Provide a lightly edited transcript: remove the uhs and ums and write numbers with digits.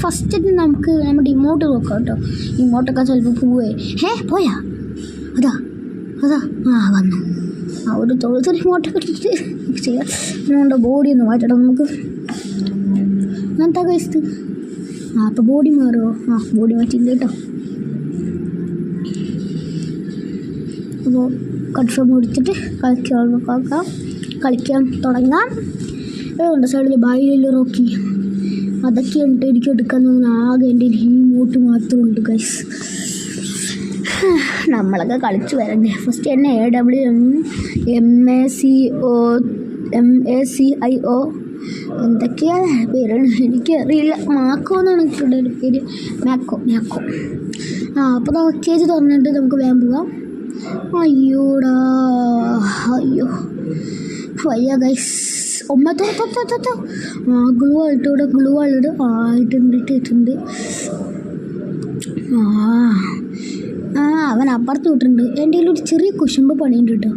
First നമുക്ക് നമ്മുടെ emote നോക്കാം കേട്ടോ. ഇമോട്ടൊക്കെ ചിലപ്പോൾ പോയാ അതാ വന്നു. ഒരു തൊഴുത്തൊരു ഇമോട്ടൊക്കെ ഇട്ടിട്ട് ചെയ്യാം. നമ്മുടെ ബോഡി ഒന്ന് മാറ്റണം നമുക്ക്. അങ്ങനത്തെ കഴിച്ചത് അപ്പോൾ ബോഡി മാറുമോ? ബോഡി മാറ്റില്ല കേട്ടോ. അപ്പോൾ കൺഫേം കൊടുത്തിട്ട് കളിക്കാൻ തുടങ്ങാം. അതുകൊണ്ട് സൈഡിൽ ബായിലല്ലോ റോക്കി അതൊക്കെയാണ് എനിക്ക് എടുക്കാൻ തോന്നുന്നു. ആകെ എൻ്റെ ഇമോട്ട് മാത്രമുണ്ട് ഗൈസ്. നമ്മളൊക്കെ കളിച്ച് വരണ്ടേ. ഫസ്റ്റ് തന്നെ MACIO എന്തൊക്കെയാണ് പേരാണ് എനിക്കറിയില്ല. മാക്കോ എന്നാണ് എനിക്കുള്ള ഒരു പേര്. മാക്കോ. അപ്പോൾ കേജ് തുറന്നിട്ട് നമുക്ക് വേഗം പോവാം. അയ്യോ വയ്യ ഗൈസ്. ഗ്ലൂ ആയിട്ട് ആയിട്ടുണ്ട്. അവൻ അപ്പുറത്ത് വിട്ടിട്ടുണ്ട്. എൻ്റെ കയ്യിലൊരു ചെറിയ കുശുമ്പ് പണിയുണ്ട് കേട്ടോ.